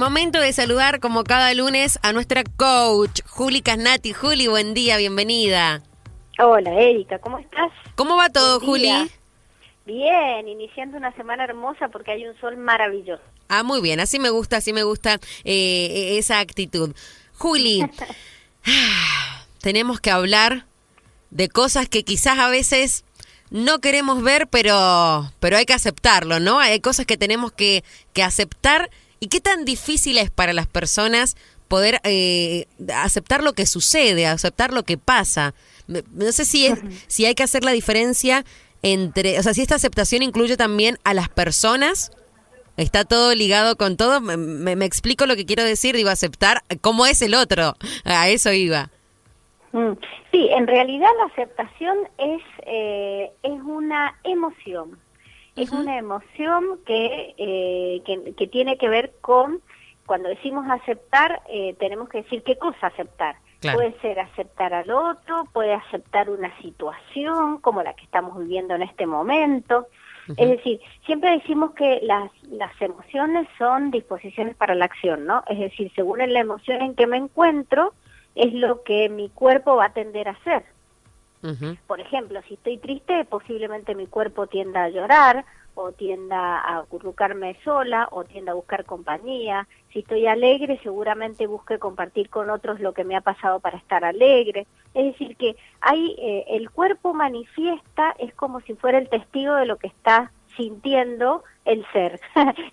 Momento de saludar como cada lunes a nuestra coach, Juli Casnati. Juli, buen día, bienvenida. Hola, Erika, ¿cómo estás? ¿Cómo va todo, Buen día. Juli? Bien, iniciando una semana hermosa porque hay un sol maravilloso. Ah, muy bien, así me gusta esa actitud. Juli, tenemos que hablar de cosas que quizás a veces no queremos ver, pero hay que aceptarlo, ¿no? Hay cosas que tenemos que aceptar. ¿Y qué tan difícil es para las personas poder aceptar lo que sucede, aceptar lo que pasa? No sé si hay que hacer la diferencia entre, o sea, si esta aceptación incluye también a las personas. Está todo ligado con todo. Me explico lo que quiero decir, digo, aceptar cómo es el otro. A eso iba. Sí, en realidad la aceptación es una emoción. Es una emoción que tiene que ver con, cuando decimos aceptar, tenemos que decir qué cosa aceptar. Claro. Puede ser aceptar al otro, puede aceptar una situación como la que estamos viviendo en este momento. Es decir, siempre decimos que las emociones son disposiciones para la acción, ¿no? Es decir, según la emoción en que me encuentro, es lo que mi cuerpo va a tender a hacer. Por ejemplo, si estoy triste, posiblemente mi cuerpo tienda a llorar, o tienda a acurrucarme sola, o tienda a buscar compañía. Si estoy alegre, seguramente busque compartir con otros lo que me ha pasado para estar alegre. Es decir, que el cuerpo manifiesta, es como si fuera el testigo de lo que está sintiendo el ser,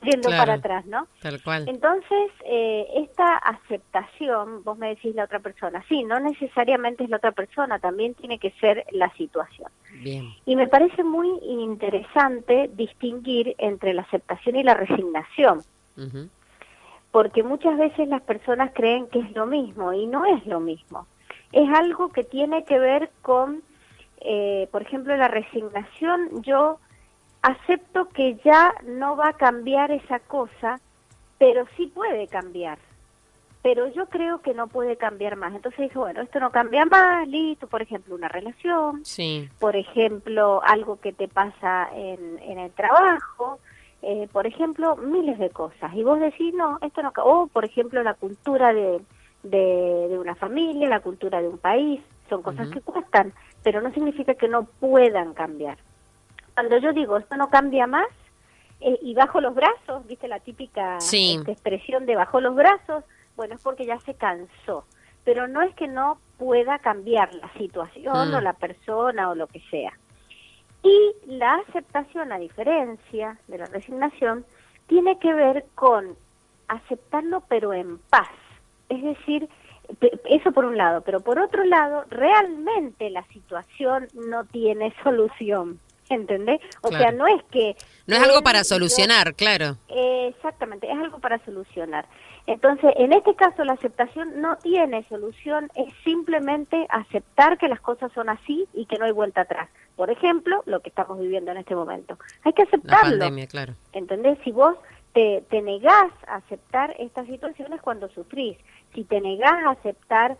yendo para atrás, ¿no? Tal cual. Entonces, esta aceptación, vos me decís la otra persona, sí, no necesariamente es la otra persona, también tiene que ser la situación. Bien. Y me parece muy interesante distinguir entre la aceptación y la resignación, porque muchas veces las personas creen que es lo mismo, y no es lo mismo. Es algo que tiene que ver con, por ejemplo, la resignación. Yo acepto que ya no va a cambiar esa cosa, pero sí puede cambiar. Pero yo creo que no puede cambiar más. Entonces dije, bueno, esto no cambia más, listo. Por ejemplo, una relación, sí. Por ejemplo, algo que te pasa en el trabajo, por ejemplo, miles de cosas. Y vos decís, no, esto no. O, por ejemplo, la cultura de una familia, la cultura de un país, son cosas que cuestan, pero no significa que no puedan cambiar. Cuando yo digo, esto no cambia más, y bajo los brazos, ¿viste la típica expresión de bajo los brazos? Bueno, es porque ya se cansó, pero no es que no pueda cambiar la situación o la persona o lo que sea. Y la aceptación, a diferencia de la resignación, tiene que ver con aceptarlo pero en paz. Es decir, eso por un lado, pero por otro lado, realmente la situación no tiene solución. ¿Entendés? O sea, no es que... No es algo para solucionar, claro. Exactamente, es algo para solucionar. Entonces, en este caso, la aceptación no tiene solución, es simplemente aceptar que las cosas son así y que no hay vuelta atrás. Por ejemplo, lo que estamos viviendo en este momento. Hay que aceptarlo. La pandemia, claro. ¿Entendés? Si vos te negás a aceptar estas situaciones cuando sufrís, si te negás a aceptar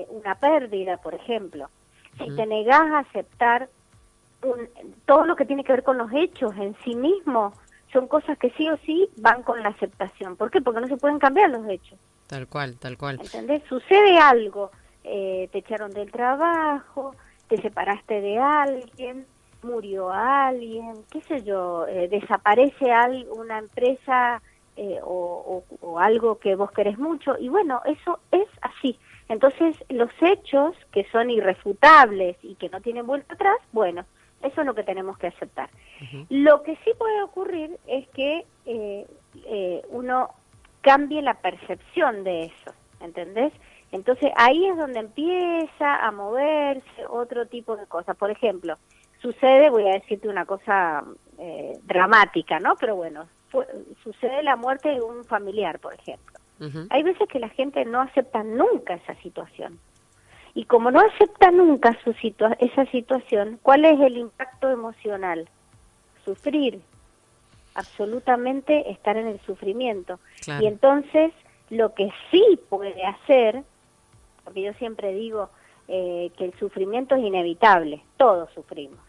una pérdida, por ejemplo, si te negás a aceptar todo lo que tiene que ver con los hechos en sí mismo, son cosas que sí o sí van con la aceptación. ¿Por qué? Porque no se pueden cambiar los hechos. Tal cual, tal cual. ¿Entendés? Sucede algo, te echaron del trabajo, te separaste de alguien, murió alguien, qué sé yo, desaparece una empresa o algo que vos querés mucho, y bueno, eso es así. Entonces, los hechos que son irrefutables y que no tienen vuelta atrás, bueno, eso es lo que tenemos que aceptar. Lo que sí puede ocurrir es que uno cambie la percepción de eso, ¿entendés? Entonces ahí es donde empieza a moverse otro tipo de cosas. Por ejemplo, sucede, voy a decirte una cosa dramática, ¿no? Pero bueno, sucede la muerte de un familiar, por ejemplo. Hay veces que la gente no acepta nunca esa situación. Y como no acepta nunca esa situación, ¿cuál es el impacto emocional? Sufrir, absolutamente estar en el sufrimiento. Claro. Y entonces, lo que sí puede hacer, porque yo siempre digo que el sufrimiento es inevitable, todos sufrimos.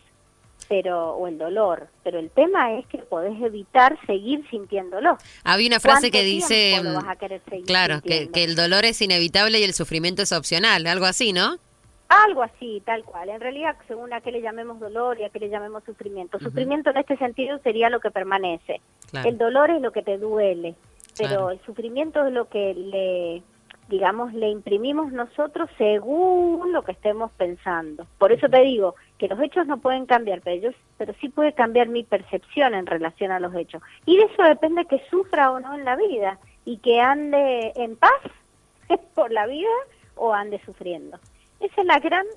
o el dolor, pero el tema es que podés evitar seguir sintiéndolo. Había una frase que dice, ¿Cuánto tiempo lo vas a querer seguir claro, sintiendo? que el dolor es inevitable y el sufrimiento es opcional, algo así, ¿no? Algo así, tal cual. En realidad, según a qué le llamemos dolor y a qué le llamemos sufrimiento. Sufrimiento en este sentido sería lo que permanece. Claro. El dolor es lo que te duele, pero Claro. el sufrimiento es lo que le imprimimos nosotros según lo que estemos pensando. Por eso te digo que los hechos no pueden cambiar, pero sí puede cambiar mi percepción en relación a los hechos. Y de eso depende que sufra o no en la vida y que ande en paz por la vida o ande sufriendo. Esa es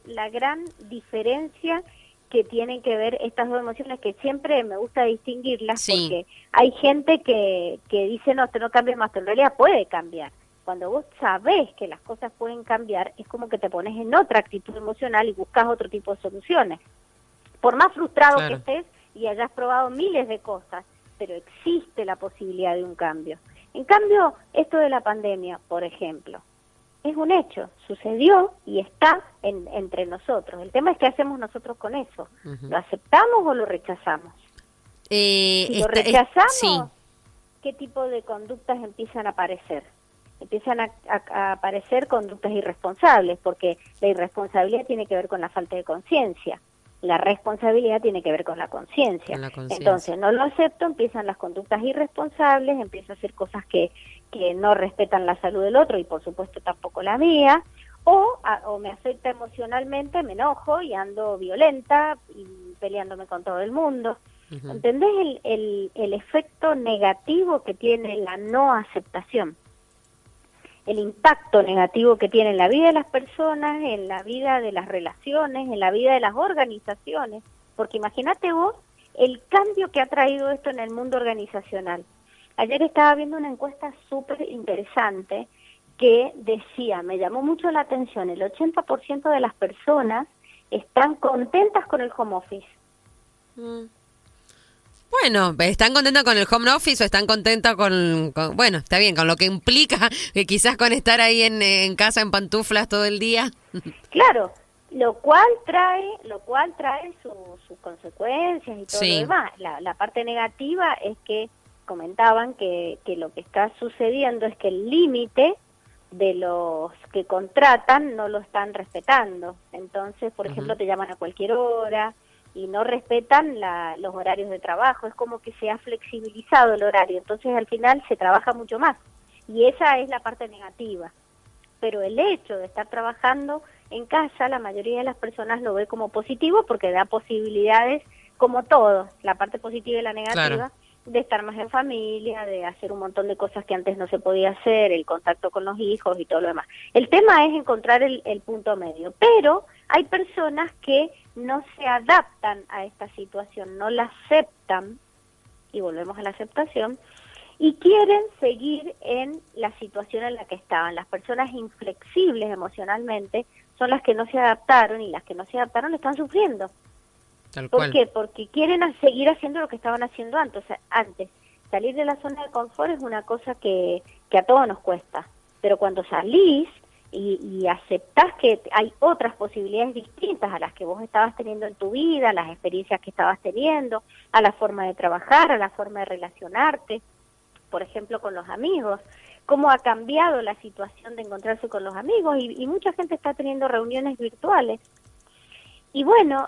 la gran diferencia que tienen que ver estas dos emociones, que siempre me gusta distinguirlas, Sí. porque hay gente que dice, no, esto no cambia más, pero en realidad puede cambiar. Cuando vos sabés que las cosas pueden cambiar, es como que te pones en otra actitud emocional y buscas otro tipo de soluciones. Por más frustrado Claro. que estés y hayas probado miles de cosas, pero existe la posibilidad de un cambio. En cambio, esto de la pandemia, por ejemplo, es un hecho, sucedió y está entre nosotros. El tema es qué hacemos nosotros con eso. Ujú. ¿Lo aceptamos o lo rechazamos? Si lo rechazamos, sí. ¿qué tipo de conductas empiezan a aparecer? Empiezan a aparecer conductas irresponsables, porque la irresponsabilidad tiene que ver con la falta de conciencia. La responsabilidad tiene que ver con la conciencia. Con la conciencia. Entonces, no lo acepto, empiezan las conductas irresponsables, empiezo a hacer cosas que no respetan la salud del otro y por supuesto tampoco la mía, o me afecta emocionalmente, me enojo y ando violenta y peleándome con todo el mundo. Ujú. ¿Entendés el efecto negativo que tiene la no aceptación? El impacto negativo que tiene en la vida de las personas, en la vida de las relaciones, en la vida de las organizaciones. Porque imagínate vos el cambio que ha traído esto en el mundo organizacional. Ayer estaba viendo una encuesta súper interesante que decía, me llamó mucho la atención, el 80% de las personas están contentas con el home office. Bueno, ¿están contentos con el home office o están contentos bueno, está bien, con lo que implica que quizás con estar ahí en casa en pantuflas todo el día? Claro, lo cual trae sus consecuencias y todo Sí. lo demás. La parte negativa es que comentaban que lo que está sucediendo es que el límite de los que contratan no lo están respetando. Entonces, por ejemplo, te llaman a cualquier hora y no respetan los horarios de trabajo. Es como que se ha flexibilizado el horario. Entonces, al final se trabaja mucho más. Y esa es la parte negativa. Pero el hecho de estar trabajando en casa, la mayoría de las personas lo ve como positivo porque da posibilidades, como todo, la parte positiva y la negativa, Claro. de estar más en familia, de hacer un montón de cosas que antes no se podía hacer, el contacto con los hijos y todo lo demás. El tema es encontrar el punto medio, pero hay personas que no se adaptan a esta situación, no la aceptan, y volvemos a la aceptación, y quieren seguir en la situación en la que estaban. Las personas inflexibles emocionalmente son las que no se adaptaron, y las que no se adaptaron lo están sufriendo. Tal ¿Por cual. qué? Porque quieren seguir haciendo lo que estaban haciendo antes. O sea, antes. Salir de la zona de confort es una cosa que a todos nos cuesta. Pero cuando salís y aceptás que hay otras posibilidades distintas a las que vos estabas teniendo en tu vida, a las experiencias que estabas teniendo, a la forma de trabajar, a la forma de relacionarte, por ejemplo, con los amigos, cómo ha cambiado la situación de encontrarse con los amigos y mucha gente está teniendo reuniones virtuales. Y bueno,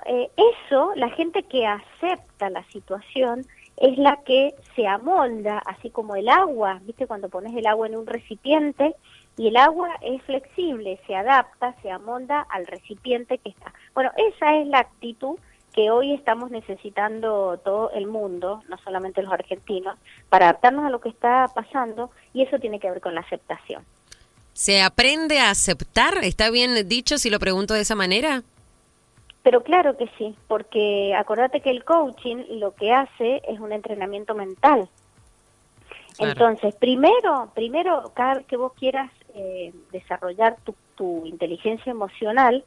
eso, la gente que acepta la situación es la que se amolda, así como el agua, ¿viste? Cuando pones el agua en un recipiente y el agua es flexible, se adapta, se amolda al recipiente que está. Bueno, esa es la actitud que hoy estamos necesitando todo el mundo, no solamente los argentinos, para adaptarnos a lo que está pasando, y eso tiene que ver con la aceptación. ¿Se aprende a aceptar? ¿Está bien dicho si lo pregunto de esa manera? Pero claro que sí, porque acordate que el coaching lo que hace es un entrenamiento mental. Claro. Entonces, primero, cada vez que vos quieras desarrollar tu inteligencia emocional,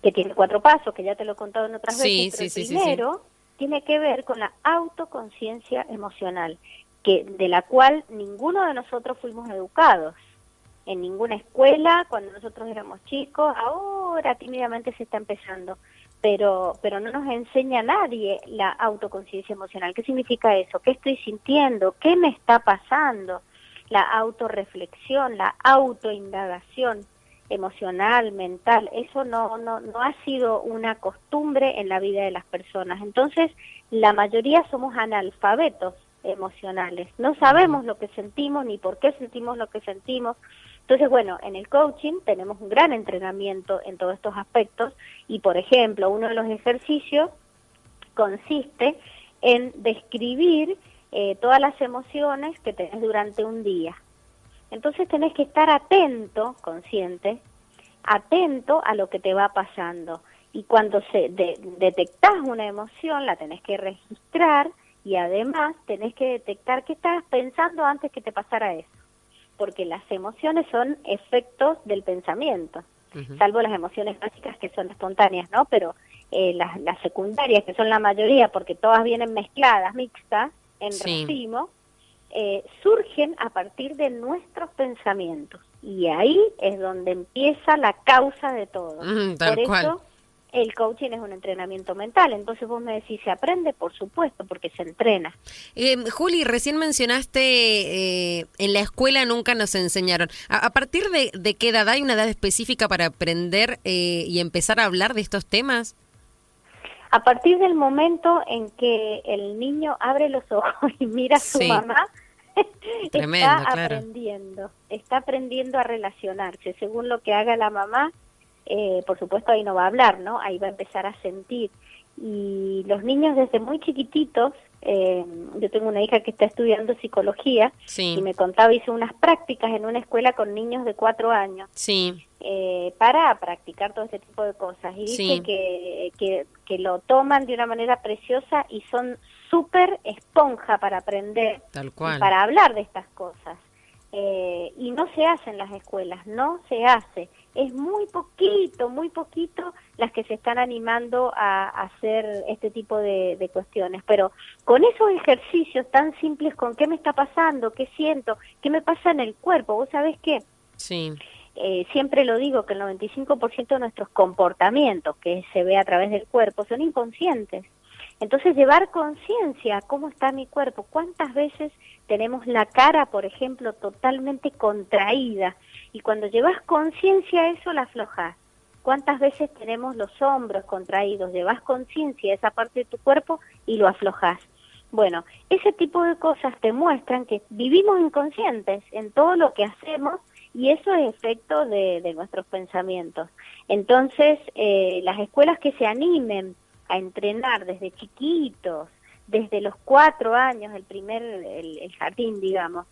que tiene 4 pasos, que ya te lo he contado en otras Sí, veces, pero sí, el sí, primero tiene que ver con la autoconciencia emocional, de la cual ninguno de nosotros fuimos educados. En ninguna escuela, cuando nosotros éramos chicos, ahora tímidamente se está empezando. pero no nos enseña a nadie la autoconciencia emocional. ¿Qué significa eso? ¿Qué estoy sintiendo? ¿Qué me está pasando? La autorreflexión, la autoindagación emocional, mental, eso no ha sido una costumbre en la vida de las personas. Entonces, la mayoría somos analfabetos emocionales, no sabemos lo que sentimos ni por qué sentimos lo que sentimos. Entonces, bueno, en el coaching tenemos un gran entrenamiento en todos estos aspectos y, por ejemplo, uno de los ejercicios consiste en describir todas las emociones que tenés durante un día. Entonces tenés que estar atento, consciente, atento a lo que te va pasando. Y cuando detectás una emoción, la tenés que registrar y además tenés que detectar qué estabas pensando antes que te pasara eso. Porque las emociones son efectos del pensamiento, salvo las emociones básicas que son espontáneas, ¿no? Pero las secundarias, que son la mayoría, porque todas vienen mezcladas, mixtas, en racimo, surgen a partir de nuestros pensamientos. Y ahí es donde empieza la causa de todo. Tal Por cual. eso el coaching es un entrenamiento mental. Entonces vos me decís, ¿se aprende? Por supuesto, porque se entrena. Juli, recién mencionaste, en la escuela nunca nos enseñaron. ¿A partir de qué edad hay una edad específica para aprender y empezar a hablar de estos temas? A partir del momento en que el niño abre los ojos y mira a su mamá, Tremendo, está aprendiendo a relacionarse. Según lo que haga la mamá, por supuesto ahí no va a hablar, ¿no? Ahí va a empezar a sentir. Y los niños desde muy chiquititos, yo tengo una hija que está estudiando psicología y me contaba, hizo unas prácticas en una escuela con niños de 4 años para practicar todo este tipo de cosas. Y dice que lo toman de una manera preciosa y son súper esponja para aprender y para hablar de estas cosas. Y no se hace en las escuelas, no se hace. Es muy poquito las que se están animando a hacer este tipo de cuestiones. Pero con esos ejercicios tan simples, con qué me está pasando, qué siento, qué me pasa en el cuerpo, ¿vos sabés qué? Siempre lo digo, que el 95% de nuestros comportamientos que se ve a través del cuerpo son inconscientes. Entonces, llevar conciencia a cómo está mi cuerpo. ¿Cuántas veces tenemos la cara, por ejemplo, totalmente contraída? Y cuando llevas conciencia a eso, la aflojas. ¿Cuántas veces tenemos los hombros contraídos? Llevas conciencia a esa parte de tu cuerpo y lo aflojas. Bueno, ese tipo de cosas te muestran que vivimos inconscientes en todo lo que hacemos y eso es efecto de nuestros pensamientos. Entonces, las escuelas que se animen a entrenar desde chiquitos, desde los 4 años, el jardín, digamos,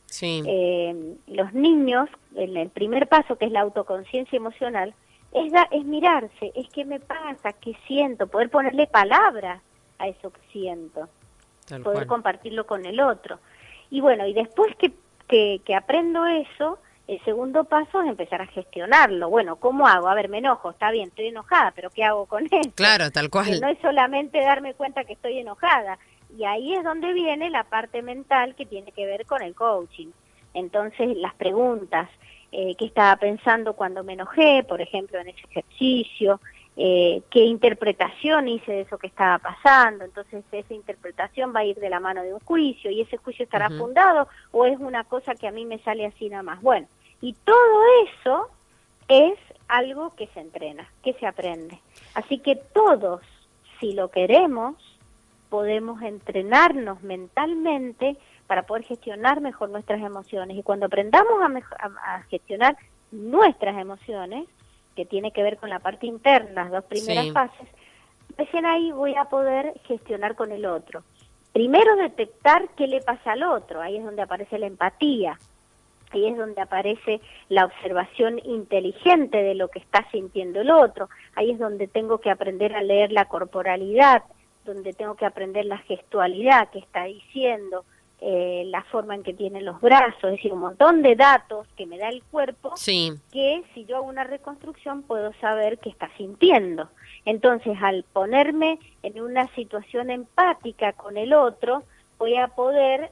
los niños, en el primer paso, que es la autoconciencia emocional, es mirarse, es qué me pasa, qué siento, poder ponerle palabras a eso que siento, poder compartirlo con el otro. Y bueno, y después que aprendo eso, el segundo paso es empezar a gestionarlo. Bueno, ¿cómo hago? A ver, me enojo, está bien, estoy enojada, pero ¿qué hago con eso? Claro, tal cual. Que no es solamente darme cuenta que estoy enojada. Y ahí es donde viene la parte mental que tiene que ver con el coaching. Entonces, las preguntas, ¿qué estaba pensando cuando me enojé? Por ejemplo, en ese ejercicio, ¿qué interpretación hice de eso que estaba pasando? Entonces, esa interpretación va a ir de la mano de un juicio, y ese juicio estará fundado, o es una cosa que a mí me sale así nada más. Bueno, y todo eso es algo que se entrena, que se aprende. Así que todos, si lo queremos, podemos entrenarnos mentalmente para poder gestionar mejor nuestras emociones. Y cuando aprendamos a gestionar nuestras emociones, que tiene que ver con la parte interna, las 2 primeras fases, recién ahí voy a poder gestionar con el otro. Primero detectar qué le pasa al otro, ahí es donde aparece la empatía, ahí es donde aparece la observación inteligente de lo que está sintiendo el otro, ahí es donde tengo que aprender a leer la corporalidad, donde tengo que aprender la gestualidad que está diciendo, la forma en que tiene los brazos, es decir, un montón de datos que me da el cuerpo, que si yo hago una reconstrucción puedo saber qué está sintiendo. Entonces, al ponerme en una situación empática con el otro, voy a poder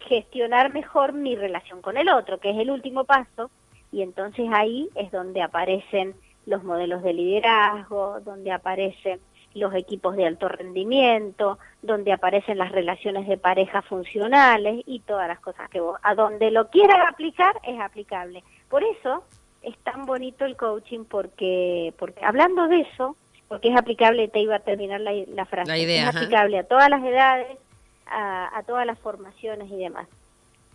gestionar mejor mi relación con el otro, que es el último paso, y entonces ahí es donde aparecen los modelos de liderazgo, donde aparecen los equipos de alto rendimiento, donde aparecen las relaciones de pareja funcionales y todas las cosas que vos, a donde lo quieras aplicar, es aplicable. Por eso es tan bonito el coaching, porque hablando de eso, porque es aplicable, te iba a terminar la frase, La idea, es aplicable a todas las edades, a todas las formaciones y demás.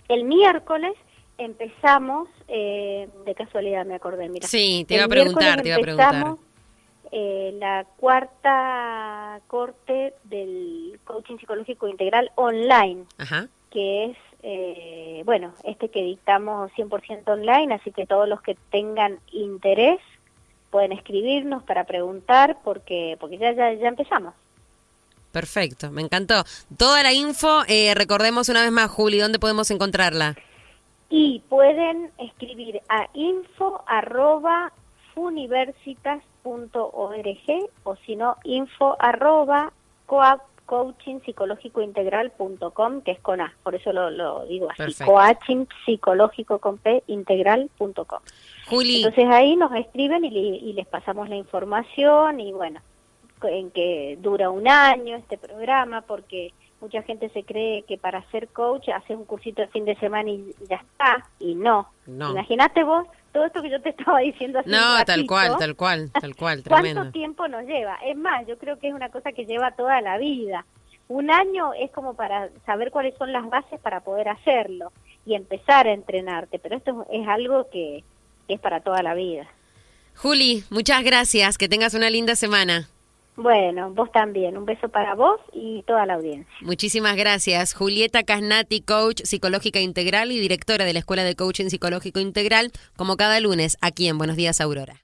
El miércoles empezamos, de casualidad me acordé, mira. Sí, te iba a preguntar. Empezamos la cuarta corte del coaching psicológico integral online, Ajá. que es, que dictamos 100% online, así que todos los que tengan interés pueden escribirnos para preguntar, porque ya empezamos. Perfecto, me encantó. Toda la info, recordemos una vez más, Juli, ¿dónde podemos encontrarla? Y pueden escribir a info@funiversitas.org o si no, info@coachingpsicológicointegral.com, que es con A, por eso lo digo así, Perfecto. coaching psicológico con P, integral.com. Juli. Entonces ahí nos escriben y les pasamos la información y bueno, en que dura 1 año este programa, porque mucha gente se cree que para ser coach haces un cursito de fin de semana y ya está, y no. Imagínate vos todo esto que yo te estaba diciendo hace un ratito. Tal cual, tremendo. ¿Cuánto tiempo nos lleva? Es más, yo creo que es una cosa que lleva toda la vida. 1 año es como para saber cuáles son las bases para poder hacerlo y empezar a entrenarte, pero esto es algo que es para toda la vida. Juli, muchas gracias, que tengas una linda semana. Bueno, vos también. Un beso para vos y toda la audiencia. Muchísimas gracias. Julieta Casnati, coach psicológica integral y directora de la Escuela de Coaching Psicológico Integral, como cada lunes aquí en Buenos Días, Aurora.